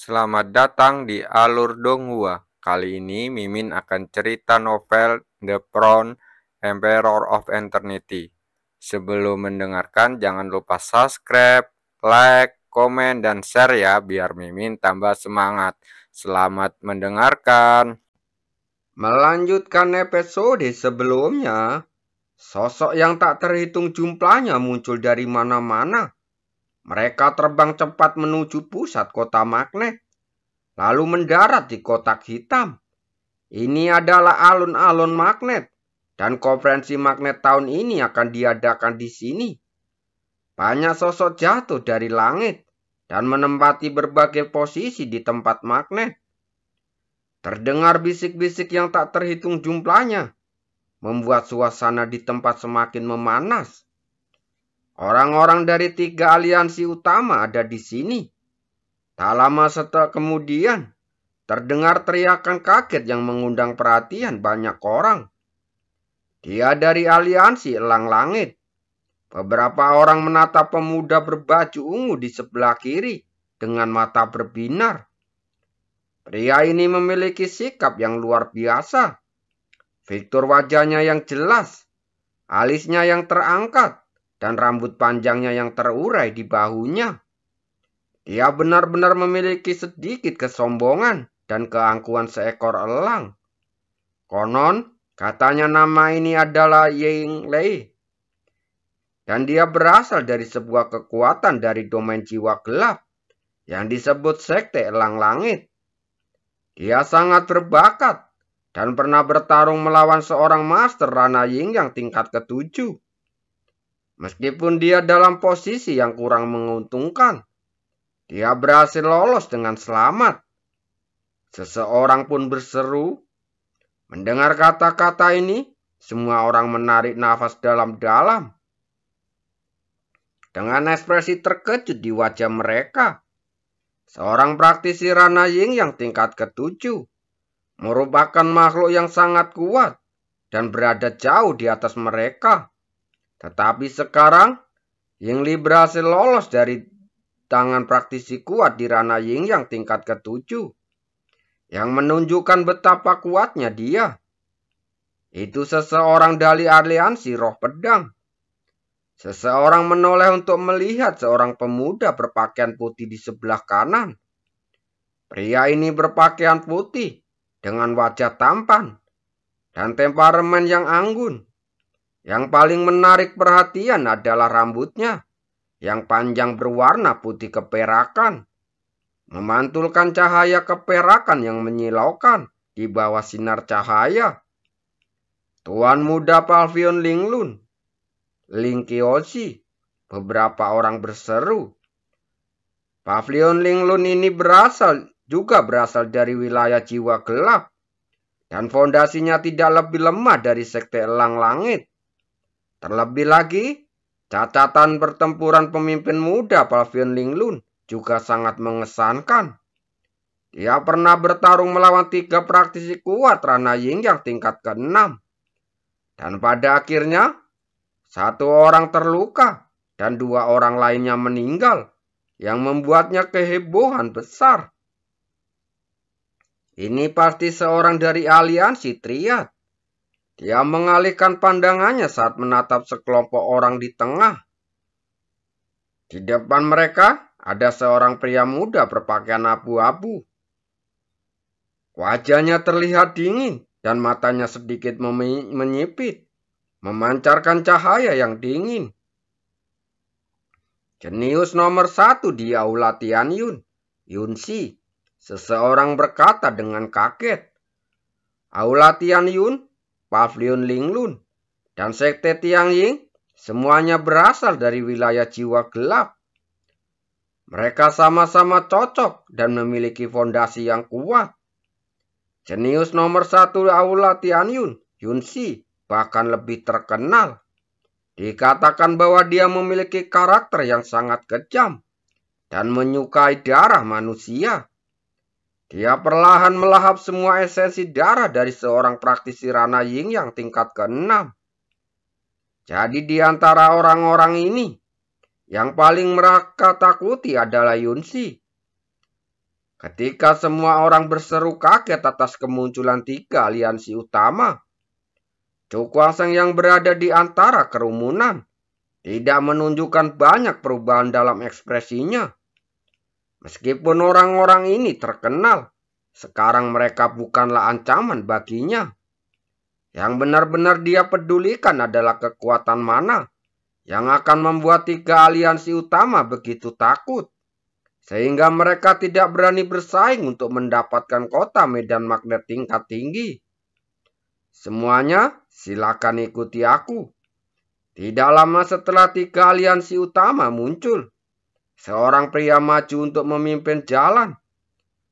Selamat datang di Alur Donghua. Kali ini Mimin akan cerita novel The Crown, Emperor of Eternity. Sebelum mendengarkan, jangan lupa subscribe, like, komen, dan share ya, biar Mimin tambah semangat. Selamat mendengarkan. Melanjutkan episode sebelumnya, sosok yang tak terhitung jumlahnya muncul dari mana-mana. Mereka terbang cepat menuju pusat kota magnet, lalu mendarat di kotak hitam. Ini adalah alun-alun magnet, dan konferensi magnet tahun ini akan diadakan di sini. Banyak sosok jatuh dari langit dan menempati berbagai posisi di tempat magnet. Terdengar bisik-bisik yang tak terhitung jumlahnya, membuat suasana di tempat semakin memanas. Orang-orang dari 3 aliansi utama ada di sini. Tak lama setelah kemudian, terdengar teriakan kaget yang mengundang perhatian banyak orang. Dia dari aliansi Elang Langit. Beberapa orang menatap pemuda berbaju ungu di sebelah kiri dengan mata berbinar. Pria ini memiliki sikap yang luar biasa. Fitur wajahnya yang jelas, alisnya yang terangkat, dan rambut panjangnya yang terurai di bahunya. Dia benar-benar memiliki sedikit kesombongan dan keangkuhan seekor elang. Konon, katanya nama ini adalah Ying Lei. Dan dia berasal dari sebuah kekuatan dari domain jiwa gelap yang disebut Sekte Elang Langit. Dia sangat berbakat dan pernah bertarung melawan seorang master Rana Ying yang tingkat ke-7. Meskipun dia dalam posisi yang kurang menguntungkan, dia berhasil lolos dengan selamat. Seseorang pun berseru. Mendengar kata-kata ini, semua orang menarik nafas dalam-dalam. Dengan ekspresi terkejut di wajah mereka, seorang praktisi Rana Ying yang tingkat ke-7 merupakan makhluk yang sangat kuat dan berada jauh di atas mereka. Tetapi sekarang, Ying Li berhasil lolos dari tangan praktisi kuat di Rana Ying yang tingkat ke-7, yang menunjukkan betapa kuatnya dia. Itu seseorang dari aliansi Roh Pedang. Seseorang menoleh untuk melihat seorang pemuda berpakaian putih di sebelah kanan. Pria ini berpakaian putih dengan wajah tampan dan temperamen yang anggun. Yang paling menarik perhatian adalah rambutnya yang panjang berwarna putih keperakan, memantulkan cahaya keperakan yang menyilaukan di bawah sinar cahaya. Tuan muda Pavilion Linglun, Ling Qiushi, beberapa orang berseru. Pavilion Linglun ini juga berasal dari wilayah jiwa gelap, dan fondasinya tidak lebih lemah dari Sekte Elang Langit. Terlebih lagi, catatan pertempuran pemimpin muda Pavilion Linglun juga sangat mengesankan. Dia pernah bertarung melawan 3 praktisi kuat Rana Ying yang tingkat ke-6. Dan pada akhirnya, 1 orang terluka dan 2 orang lainnya meninggal, yang membuatnya kehebohan besar. Ini pasti seorang dari aliansi Triad. Dia mengalihkan pandangannya saat menatap sekelompok orang di tengah. Di depan mereka ada seorang pria muda berpakaian abu-abu. Wajahnya terlihat dingin dan matanya sedikit menyipit, memancarkan cahaya yang dingin. Jenius nomor 1 di Aula Tianyun, Yunxi, seseorang berkata dengan kaget. Aula Tianyun, Pavilion Linglun, dan Sekte Tiangying semuanya berasal dari wilayah jiwa gelap. Mereka sama-sama cocok dan memiliki fondasi yang kuat. Jenius nomor 1 Aula Tianyun, Yunxi, bahkan lebih terkenal. Dikatakan bahwa dia memiliki karakter yang sangat kejam dan menyukai darah manusia. Dia perlahan melahap semua esensi darah dari seorang praktisi Rana Ying yang tingkat ke-6. Jadi di antara orang-orang ini, yang paling mereka takuti adalah Yunxi. Ketika semua orang berseru kaget atas kemunculan 3 aliansi utama, Chu Kuang-sheng yang berada di antara kerumunan tidak menunjukkan banyak perubahan dalam ekspresinya. Meskipun orang-orang ini terkenal, sekarang mereka bukanlah ancaman baginya. Yang benar-benar dia pedulikan adalah kekuatan mana yang akan membuat 3 aliansi utama begitu takut, sehingga mereka tidak berani bersaing untuk mendapatkan kota medan magnet tingkat tinggi. Semuanya silakan ikuti aku. Tidak lama setelah 3 aliansi utama muncul, seorang pria maju untuk memimpin jalan,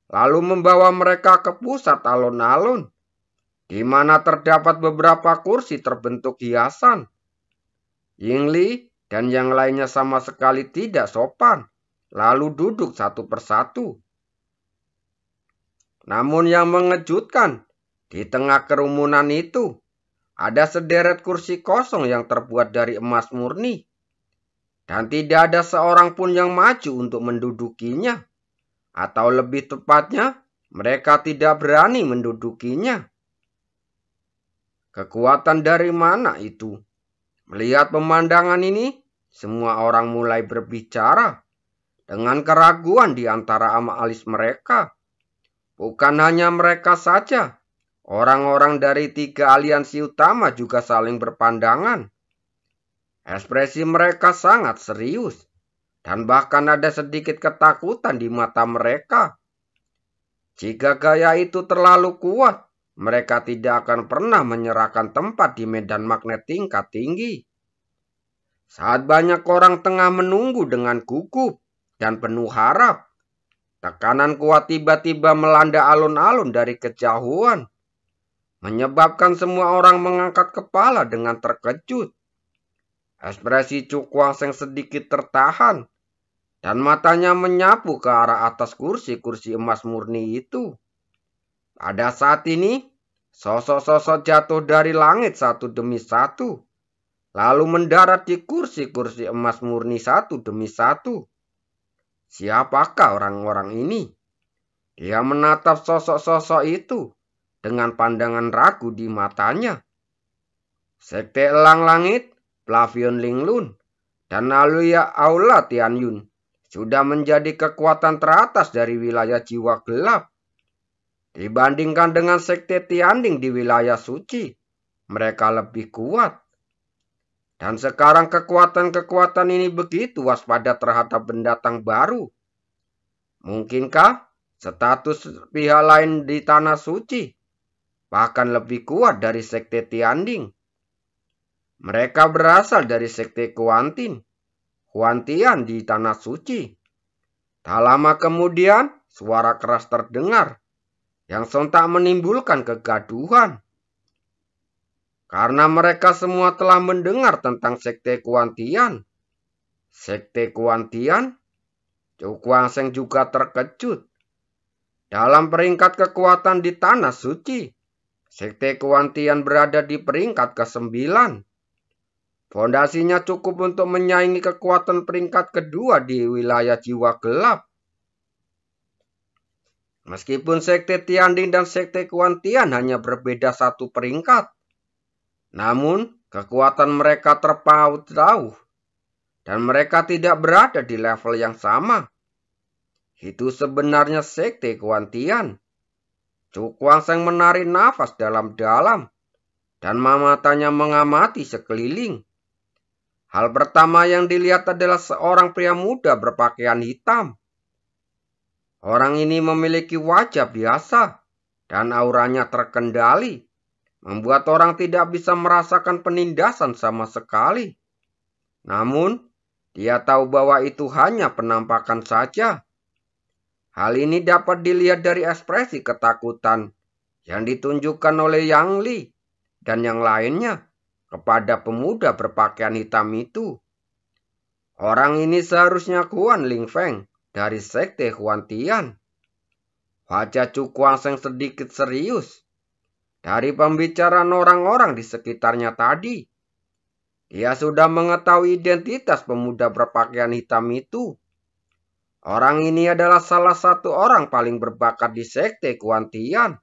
lalu membawa mereka ke pusat alun-alun, di mana terdapat beberapa kursi terbentuk hiasan. Yingli dan yang lainnya sama sekali tidak sopan, lalu duduk satu persatu. Namun yang mengejutkan, di tengah kerumunan itu, ada sederet kursi kosong yang terbuat dari emas murni. Dan tidak ada seorang pun yang maju untuk mendudukinya. Atau lebih tepatnya, mereka tidak berani mendudukinya. Kekuatan dari mana itu? Melihat pemandangan ini, semua orang mulai berbicara dengan keraguan di antara alis mereka. Bukan hanya mereka saja, orang-orang dari 3 aliansi utama juga saling berpandangan. Ekspresi mereka sangat serius, dan bahkan ada sedikit ketakutan di mata mereka. Jika gaya itu terlalu kuat, mereka tidak akan pernah menyerahkan tempat di medan magnet tingkat tinggi. Saat banyak orang tengah menunggu dengan gugup dan penuh harap, tekanan kuat tiba-tiba melanda alun-alun dari kejauhan, menyebabkan semua orang mengangkat kepala dengan terkejut. Ekspresi Chu Kuang-sheng sedikit tertahan, dan matanya menyapu ke arah atas kursi-kursi emas murni itu. Pada saat ini, sosok-sosok jatuh dari langit satu demi satu, lalu mendarat di kursi-kursi emas murni satu demi satu. Siapakah orang-orang ini? Dia menatap sosok-sosok itu dengan pandangan ragu di matanya. Sekte Elang Langit, Plavion Linglun, dan Aula Tianyun sudah menjadi kekuatan teratas dari wilayah jiwa gelap. Dibandingkan dengan sekte Tianding di wilayah suci, mereka lebih kuat. Dan sekarang kekuatan-kekuatan ini begitu waspada terhadap pendatang baru. Mungkinkah status pihak lain di tanah suci bahkan lebih kuat dari sekte Tianding? Mereka berasal dari sekte Huantian di tanah suci. Tak lama kemudian, suara keras terdengar yang sontak menimbulkan kegaduhan. Karena mereka semua telah mendengar tentang sekte Huantian. Sekte Huantian? Chu Kuang-sheng juga terkejut. Dalam peringkat kekuatan di tanah suci, sekte Huantian berada di peringkat ke-9. Fondasinya cukup untuk menyaingi kekuatan peringkat kedua di wilayah jiwa gelap. Meskipun sekte Tianding dan sekte Huantian hanya berbeda satu peringkat, namun kekuatan mereka terpaut jauh, dan mereka tidak berada di level yang sama. Itu sebenarnya sekte Huantian. Chu Kuang-sheng menarik nafas dalam-dalam, dan matanya mengamati sekeliling. Hal pertama yang dilihat adalah seorang pria muda berpakaian hitam. Orang ini memiliki wajah biasa dan auranya terkendali, membuat orang tidak bisa merasakan penindasan sama sekali. Namun, dia tahu bahwa itu hanya penampakan saja. Hal ini dapat dilihat dari ekspresi ketakutan yang ditunjukkan oleh Yang Li dan yang lainnya kepada pemuda berpakaian hitam itu. Orang ini seharusnya Guan Lingfeng dari sekte Huantian. Wajah Chu Kuang-sheng sedikit serius. Dari pembicaraan orang-orang di sekitarnya tadi, dia sudah mengetahui identitas pemuda berpakaian hitam itu. Orang ini adalah salah satu orang paling berbakat di sekte Kuantian.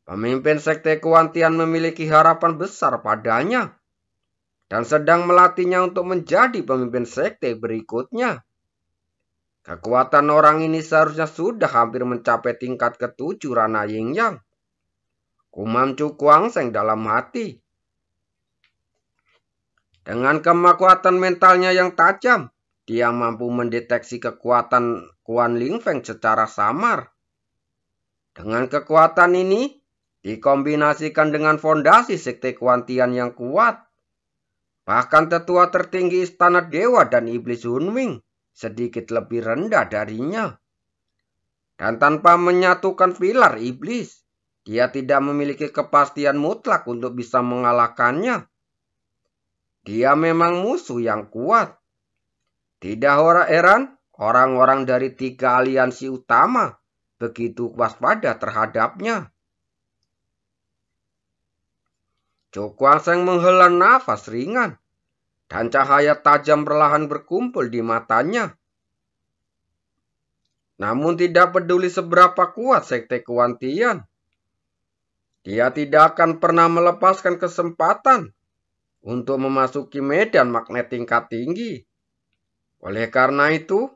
Pemimpin sekte Kuantian memiliki harapan besar padanya dan sedang melatihnya untuk menjadi pemimpin sekte berikutnya. Kekuatan orang ini seharusnya sudah hampir mencapai tingkat ke-7 Rana Yin Yang. Kumam Chu Kuangseng dalam hati. Dengan kekuatan mentalnya yang tajam, dia mampu mendeteksi kekuatan Kuan Ling Feng secara samar. Dengan kekuatan ini, dikombinasikan dengan fondasi sekte Kuantian yang kuat. Bahkan tetua tertinggi istana dewa dan iblis Hunming sedikit lebih rendah darinya. Dan tanpa menyatukan pilar iblis, dia tidak memiliki kepastian mutlak untuk bisa mengalahkannya. Dia memang musuh yang kuat. Tidak heran orang-orang dari 3 aliansi utama begitu waspada terhadapnya. Chu Kuangseng menghela nafas ringan dan cahaya tajam perlahan berkumpul di matanya. Namun tidak peduli seberapa kuat sekte Kuantian, dia tidak akan pernah melepaskan kesempatan untuk memasuki medan magnet tingkat tinggi. Oleh karena itu,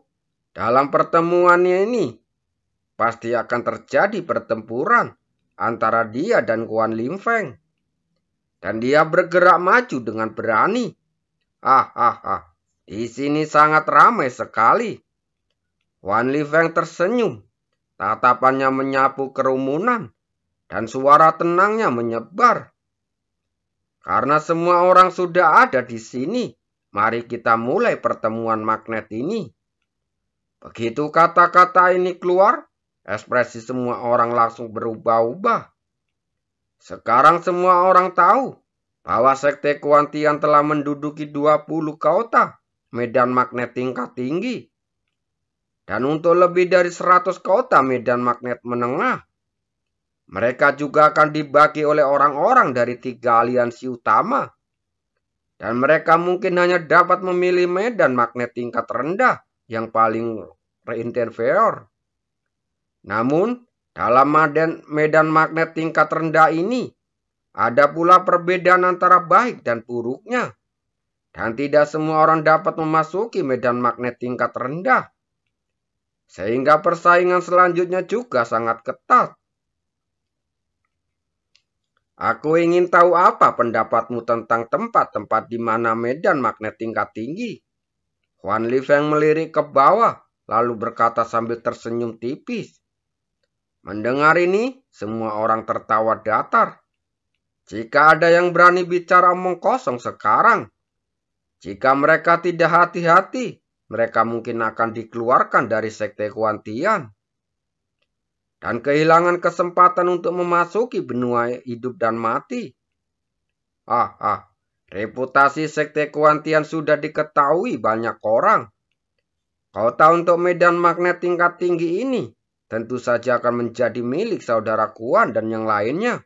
dalam pertemuannya ini, pasti akan terjadi pertempuran antara dia dan Kuan Ling Feng. Dan dia bergerak maju dengan berani. Di sini sangat ramai sekali. Kuan Ling Feng tersenyum. Tatapannya menyapu kerumunan dan suara tenangnya menyebar. Karena semua orang sudah ada di sini, mari kita mulai pertemuan magnet ini. Begitu kata-kata ini keluar, ekspresi semua orang langsung berubah-ubah. Sekarang semua orang tahu bahwa sekte Kuantian telah menduduki 20 kota medan magnet tingkat tinggi. Dan untuk lebih dari 100 kota medan magnet menengah. Mereka juga akan dibagi oleh orang-orang dari 3 aliansi utama. Dan mereka mungkin hanya dapat memilih medan magnet tingkat rendah yang paling inferior. Namun, dalam medan magnet tingkat rendah ini, ada pula perbedaan antara baik dan buruknya. Dan tidak semua orang dapat memasuki medan magnet tingkat rendah. Sehingga persaingan selanjutnya juga sangat ketat. Aku ingin tahu apa pendapatmu tentang tempat-tempat di mana medan magnet tingkat tinggi. Kuan Ling Feng melirik ke bawah, lalu berkata sambil tersenyum tipis. Mendengar ini, semua orang tertawa datar. Jika ada yang berani bicara omong kosong sekarang, jika mereka tidak hati-hati, mereka mungkin akan dikeluarkan dari sekte Kuantian. Dan kehilangan kesempatan untuk memasuki benua hidup dan mati. Reputasi sekte Kuantian sudah diketahui banyak orang. Kau tahu untuk medan magnet tingkat tinggi ini, tentu saja akan menjadi milik saudara Kuan dan yang lainnya.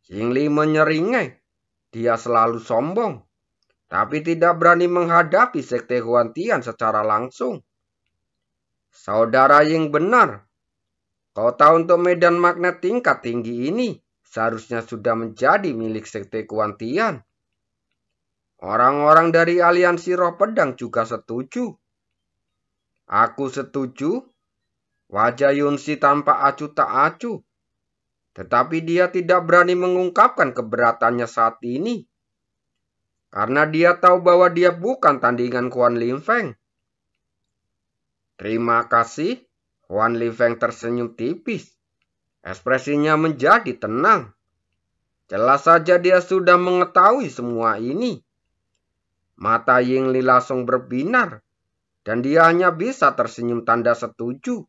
Ying Li menyeringai. Dia selalu sombong. Tapi tidak berani menghadapi sekte Kuantian secara langsung. Saudara Ying benar. Kau tahu untuk medan magnet tingkat tinggi ini seharusnya sudah menjadi milik sekte Kuantian. Orang-orang dari aliansi roh pedang juga setuju. Aku setuju. Wajah Yunsi tampak acuh tak acuh. Tetapi dia tidak berani mengungkapkan keberatannya saat ini. Karena dia tahu bahwa dia bukan tandingan Kuan Ling Feng. Terima kasih. Kuan Ling Feng tersenyum tipis. Ekspresinya menjadi tenang. Jelas saja dia sudah mengetahui semua ini. Mata Ying Li langsung berbinar. Dan dia hanya bisa tersenyum tanda setuju.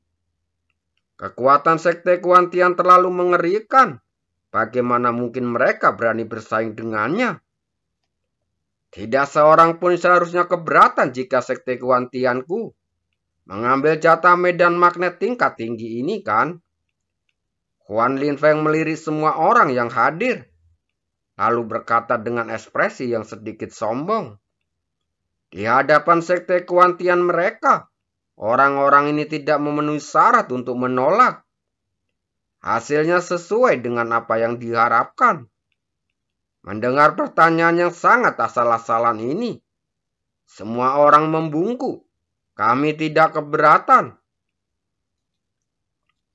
Kekuatan sekte Kuantian terlalu mengerikan. Bagaimana mungkin mereka berani bersaing dengannya? Tidak seorang pun seharusnya keberatan jika sekte Kuantianku mengambil jatah medan magnet tingkat tinggi ini kan? Kuan Ling Feng melirik semua orang yang hadir. Lalu berkata dengan ekspresi yang sedikit sombong. Di hadapan sekte Kuantian mereka, Orang-orang ini tidak memenuhi syarat untuk menolak. Hasilnya sesuai dengan apa yang diharapkan. Mendengar pertanyaan yang sangat asal-asalan ini, semua orang membungkuk. Kami tidak keberatan.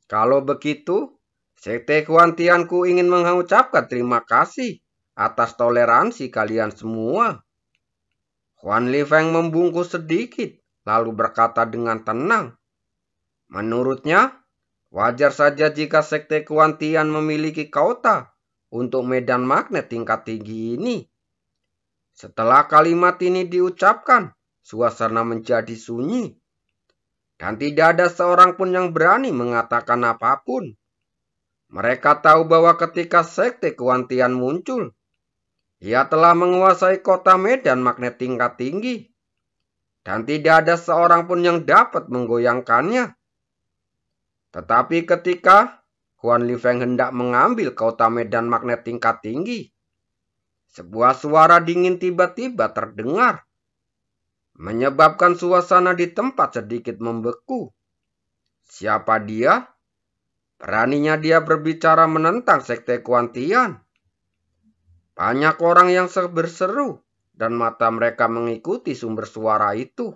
Kalau begitu, Sekte Kuantianku ingin mengucapkan terima kasih atas toleransi kalian semua. Huan Lifeng membungkuk sedikit, lalu berkata dengan tenang. Menurutnya, wajar saja jika Sekte Kuantian memiliki kota untuk medan magnet tingkat tinggi ini. Setelah kalimat ini diucapkan, suasana menjadi sunyi. Dan tidak ada seorang pun yang berani mengatakan apapun. Mereka tahu bahwa ketika Sekte Kuantian muncul, ia telah menguasai kota medan magnet tingkat tinggi. Dan tidak ada seorang pun yang dapat menggoyangkannya. Tetapi ketika Huan Lifeng hendak mengambil kota medan magnet tingkat tinggi, sebuah suara dingin tiba-tiba terdengar, menyebabkan suasana di tempat sedikit membeku. Siapa dia? Beraninya dia berbicara menentang Sekte Kuantian. Banyak orang yang berseru, dan mata mereka mengikuti sumber suara itu,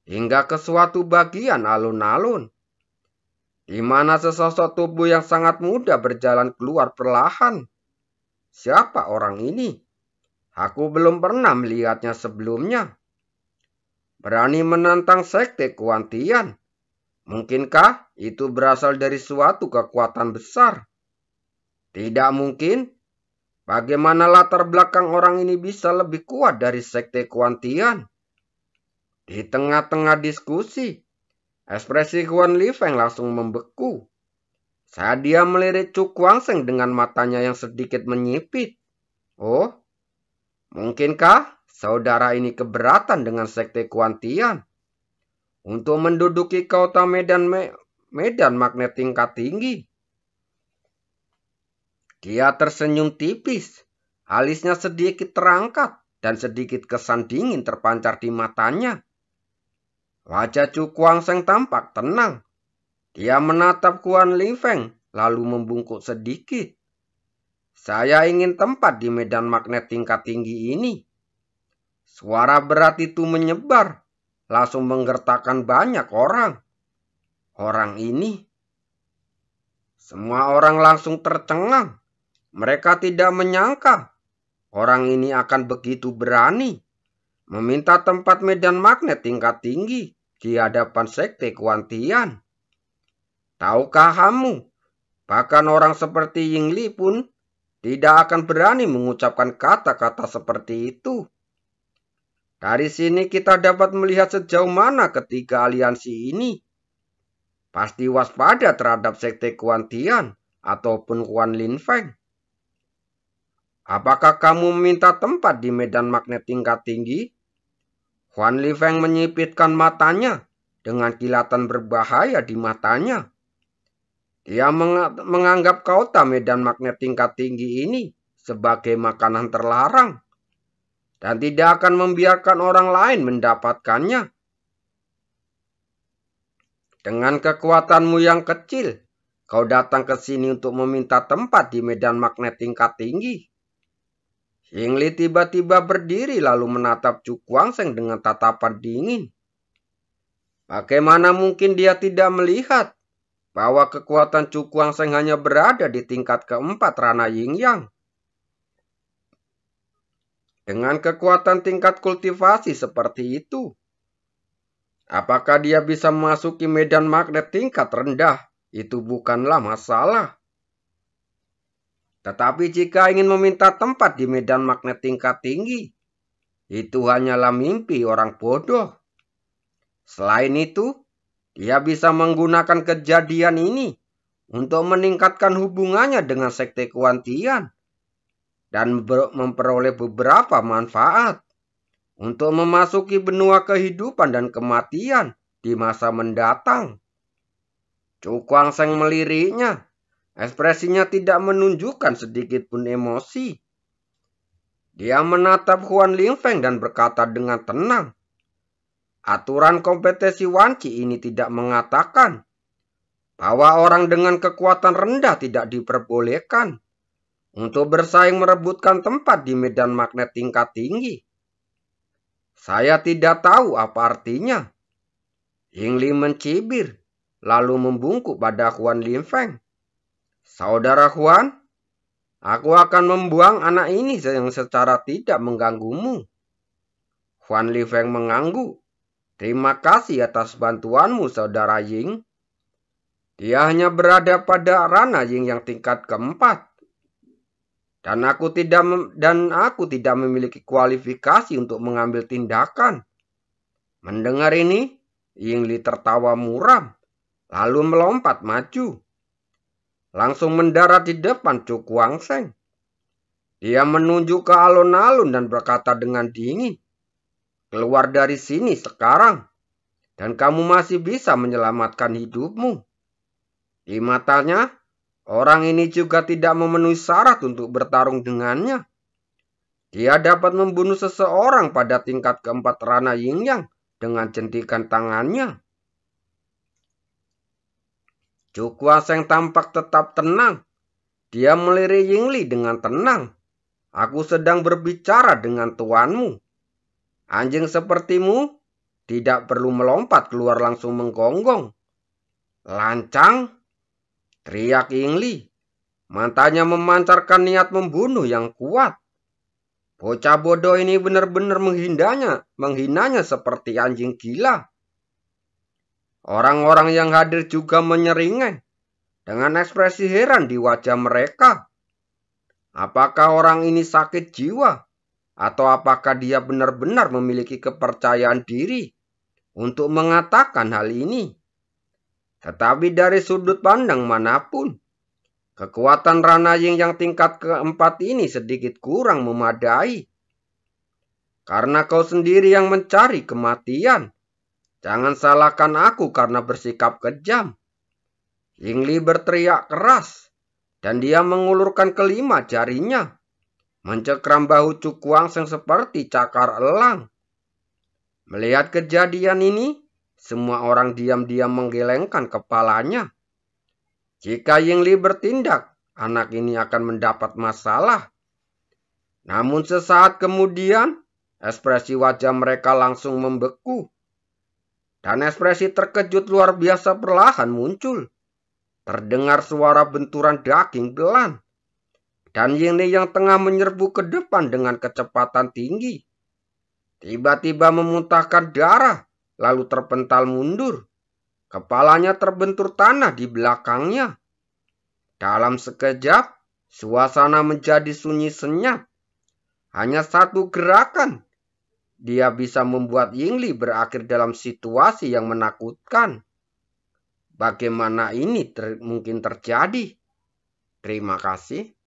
hingga ke suatu bagian alun-alun, di mana sesosok tubuh yang sangat muda berjalan keluar perlahan. Siapa orang ini? Aku belum pernah melihatnya sebelumnya. Berani menantang Sekte Kuantian. Mungkinkah itu berasal dari suatu kekuatan besar? Tidak mungkin. Bagaimana latar belakang orang ini bisa lebih kuat dari Sekte Kuantian? Di tengah-tengah diskusi, ekspresi Huan Lifeng langsung membeku. Saat dia melirik Chu Guangsheng dengan matanya yang sedikit menyipit. Oh, mungkinkah saudara ini keberatan dengan Sekte Kuantian untuk menduduki kota medan magnet tingkat tinggi? Dia tersenyum tipis, alisnya sedikit terangkat dan sedikit kesan dingin terpancar di matanya. Wajah Chu Guangsheng tampak tenang. Dia menatap Huan Lifeng lalu membungkuk sedikit. Saya ingin tempat di medan magnet tingkat tinggi ini. Suara berat itu menyebar, langsung menggertakkan banyak orang. Orang ini, semua orang langsung tercengang. Mereka tidak menyangka orang ini akan begitu berani meminta tempat medan magnet tingkat tinggi di hadapan Sekte Kuantian. Tahukah kamu, bahkan orang seperti Yingli pun tidak akan berani mengucapkan kata-kata seperti itu. Dari sini kita dapat melihat sejauh mana ketiga aliansi ini pasti waspada terhadap Sekte Kuantian ataupun Huan Lifeng. Apakah kamu meminta tempat di medan magnet tingkat tinggi? Huan Lifeng menyipitkan matanya dengan kilatan berbahaya di matanya. Dia menganggap kota medan magnet tingkat tinggi ini sebagai makanan terlarang dan tidak akan membiarkan orang lain mendapatkannya. Dengan kekuatanmu yang kecil, kau datang ke sini untuk meminta tempat di medan magnet tingkat tinggi. Yingli tiba-tiba berdiri lalu menatap Chu Guangsheng dengan tatapan dingin. Bagaimana mungkin dia tidak melihat bahwa kekuatan Chu Guangsheng hanya berada di tingkat keempat ranah Yin Yang? Dengan kekuatan tingkat kultivasi seperti itu, apakah dia bisa memasuki medan magnet tingkat rendah? Itu bukanlah masalah. Tetapi jika ingin meminta tempat di medan magnet tingkat tinggi, itu hanyalah mimpi orang bodoh. Selain itu, dia bisa menggunakan kejadian ini untuk meningkatkan hubungannya dengan Sekte Kuantian dan memperoleh beberapa manfaat untuk memasuki benua kehidupan dan kematian di masa mendatang. Chu Guangsheng meliriknya. Ekspresinya tidak menunjukkan sedikit pun emosi. Dia menatap Huan Lifeng dan berkata dengan tenang, Aturan kompetisi wanci ini tidak mengatakan bahwa orang dengan kekuatan rendah tidak diperbolehkan untuk bersaing merebutkan tempat di medan magnet tingkat tinggi. Saya tidak tahu apa artinya. Ying Li mencibir, lalu membungkuk pada Huan Lingfeng. Saudara Huan, aku akan membuang anak ini yang secara tidak mengganggumu. Huan Lingfeng mengangguk. Terima kasih atas bantuanmu, saudara Ying. Dia hanya berada pada ranah Ying yang tingkat keempat. Dan aku tidak memiliki kualifikasi untuk mengambil tindakan. Mendengar ini, Ying Li tertawa muram, lalu melompat maju. Langsung mendarat di depan Chu Guangsheng. Dia menunjuk ke alun-alun dan berkata dengan dingin, "Keluar dari sini sekarang, dan kamu masih bisa menyelamatkan hidupmu." Di matanya, orang ini juga tidak memenuhi syarat untuk bertarung dengannya. Dia dapat membunuh seseorang pada tingkat keempat ranah Yin Yang dengan jentikan tangannya. Chu Guangsheng tampak tetap tenang. Dia melirik Ying Li dengan tenang. "Aku sedang berbicara dengan tuanmu. Anjing sepertimu tidak perlu melompat keluar langsung menggonggong." "Lancang!" teriak Ying Li. Matanya memancarkan niat membunuh yang kuat. Bocah bodoh ini benar-benar menghinanya seperti anjing gila. Orang-orang yang hadir juga menyeringai dengan ekspresi heran di wajah mereka. Apakah orang ini sakit jiwa? Atau apakah dia benar-benar memiliki kepercayaan diri untuk mengatakan hal ini? Tetapi dari sudut pandang manapun, kekuatan Rana Ying yang tingkat keempat ini sedikit kurang memadai. Karena kau sendiri yang mencari kematian, jangan salahkan aku karena bersikap kejam. Ying Li berteriak keras, dan dia mengulurkan kelima jarinya, mencekram bahu Chu Guangsheng seperti cakar elang. Melihat kejadian ini, semua orang diam-diam menggelengkan kepalanya. Jika Ying Li bertindak, anak ini akan mendapat masalah. Namun sesaat kemudian, ekspresi wajah mereka langsung membeku. Dan ekspresi terkejut luar biasa perlahan muncul. Terdengar suara benturan daging belan. Dan Ying Li yang tengah menyerbu ke depan dengan kecepatan tinggi, tiba-tiba memuntahkan darah, lalu terpental mundur. Kepalanya terbentur tanah di belakangnya. Dalam sekejap, suasana menjadi sunyi senyap. Hanya satu gerakan, dia bisa membuat Ying Li berakhir dalam situasi yang menakutkan. Bagaimana ini mungkin terjadi? Terima kasih.